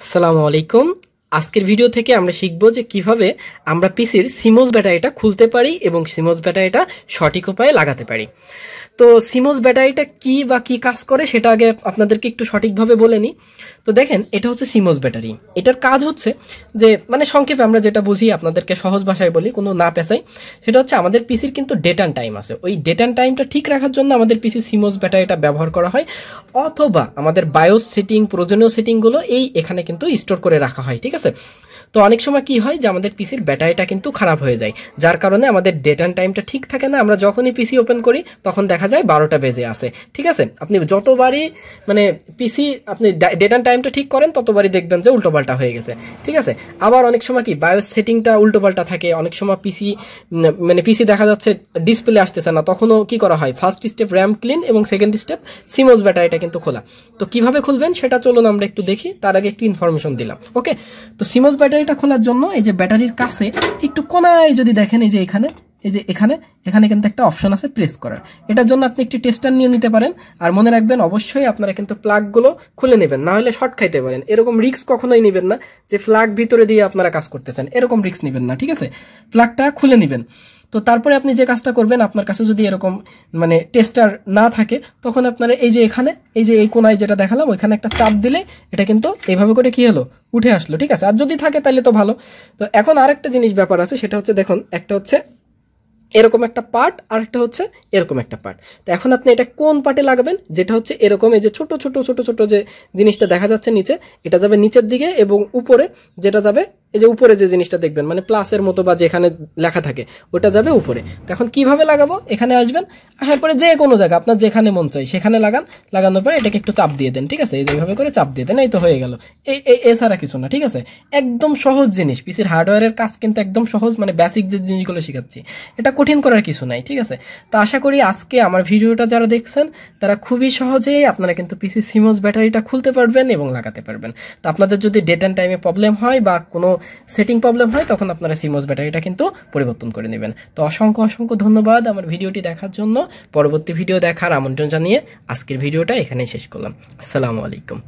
আসসালামু আলাইকুম। আজকের ভিডিও থেকে আমরা শিখব যে কিভাবে আমরা পিসির সিমোস ব্যাটারিটা খুলতে পারি এবং সিমোস ব্যাটারিটা সঠিক উপায়ে লাগাতে পারি। তো সিমোস ব্যাটারিটা কি বা কি কাজ করে সেটা আগে আপনাদেরকে একটু সঠিকভাবে বলে নিই। তো দেখেন, এটা হচ্ছে সিমোস ব্যাটারি। এটার কাজ হচ্ছে যে সংক্ষেপে আমরা যেটা বুঝি আপনাদেরকে সহজ ভাষায় বলি, কোনো না পেঁচাই, সেটা হচ্ছে আমাদের পিসির কিন্তু ডেট অ্যান্ড টাইম আছে। ওই ডেট অ্যান্ড টাইমটা ঠিক রাখার জন্য আমাদের পিসির সিমোস ব্যাটারিটা ব্যবহার করা হয়, অথবা আমাদের বায়োস সেটিং, প্রয়োজনীয় সেটিংগুলো এখানে কিন্তু স্টোর করে রাখা হয়। ঠিক আছে। তো অনেক সময় কি হয় যে আমাদের পিসির ব্যাটারিটা কিন্তু খারাপ হয়ে যায়, যার কারণে আমাদের ডেট অ্যান্ড টাইমটা ঠিক থাকে না। আমরা যখনই পিসি ওপেন করি তখন দেখা যায় 12টা বেজে আসে। ঠিক আছে। আপনি যতবারই পিসি আপনি ডেট অ্যান্ড টাইমটা ঠিক করেন ততবারই দেখবেন যে উল্টোপাল্টা হয়ে গেছে। ঠিক আছে। আবার অনেক সময় কি বায়োস সেটিংটা উল্টোপাল্টা থাকে। অনেক সময় পিসি দেখা যাচ্ছে ডিসপ্লে আসতেছে না, তখনও কি করা হয়, ফার্স্ট স্টেপ র্যাম ক্লিন এবং সেকেন্ড স্টেপ সিমোস ব্যাটারিটা কিন্তু খোলা। তো কিভাবে খুলবেন সেটা চলুন আমরা একটু দেখি। তার আগে একটু ইনফরমেশন দিলাম। ওকে। তো সিমোস ব্যাটারিটা খোলার জন্য এই যে ব্যাটারির কাছে একটু কোনায় যদি দেখেন, এই যে এখানে কিন্তু একটা অপশন আছে প্রেস করার। এটার জন্য আপনি একটি টেস্টার নিয়ে নিতে পারেন। আর মনে রাখবেন, অবশ্যই আপনারা কিন্তু প্লাগগুলো খুলে নেবেন, না হলে শর্ট খাইতে পারেন। এরকম রিস্ক কখনোই নেবেন না যে প্লাগ ভিতরে দিয়ে আপনারা কাজ করতেছেন, এরকম রিস্ক নেবেন না। ঠিক আছে। প্লাগটা খুলে নেবেন। তো তারপরে আপনি যে কাজটা করবেন, আপনার কাছে যদি এরকম টেস্টার না থাকে, তখন আপনারা এই কোনায় যেটা দেখালাম ওইখানে একটা চাপ দিলে এটা কিন্তু এইভাবে করে কি হলো, উঠে আসলো। ঠিক আছে। আর যদি থাকে তাহলে তো ভালো। তো এখন আরেকটা জিনিস ব্যাপার আছে, সেটা হচ্ছে দেখুন, একটা হচ্ছে এরকম একটা পার্ট আর একটা হচ্ছে এরকম একটা পার্ট। তো এখন আপনি এটা কোন পার্টে লাগাবেন, যেটা হচ্ছে এরকম এই যে ছোট ছোট ছোট ছোট যে জিনিসটা দেখা যাচ্ছে নিচে, এটা যাবে নিচের দিকে, এবং উপরে যেটা যাবে, এই যে উপরে যে জিনিসটা দেখবেন প্লাসের মতো বা যেখানে লেখা থাকে ওটা যাবে উপরে। তো এখন কিভাবে লাগাবো, এখানে আসবেন, আসার পরে যে কোনো জায়গা আপনার যেখানে মন চাই সেখানে লাগানোর পরে এটাকে একটু চাপ দিয়ে দেন। ঠিক আছে। এইভাবে করে চাপ দিয়ে দেন, এই তো হয়ে গেল। এছাড়া কিছু না। ঠিক আছে। একদম সহজ জিনিস। পিসির হার্ডওয়্যারের কাজ কিন্তু একদম সহজ, বেসিক যে জিনিসগুলো শেখাচ্ছি, এটা কঠিন করার কিছু নাই। ঠিক আছে। তো আশা করি আজকে আমার ভিডিওটা যারা দেখছেন তারা খুবই সহজেই আপনারা কিন্তু পিসি সিমোস ব্যাটারিটা খুলতে পারবেন এবং লাগাতে পারবেন। তো আপনাদের যদি ডেট অ্যান্ড টাইমে প্রবলেম হয় বা কোনো সেটিং প্রবলেম হয়, তখন আপনারা সিমোস ব্যাটারিটা কিন্তু পরিবর্তন করে নেবেন। তো অসংখ্য অসংখ্য ধন্যবাদ আমার ভিডিওটি দেখার জন্য। পরবর্তী ভিডিও দেখার আমন্ত্রণ জানিয়ে আজকের ভিডিওটা এখানেই শেষ করলাম। আসসালামু আলাইকুম।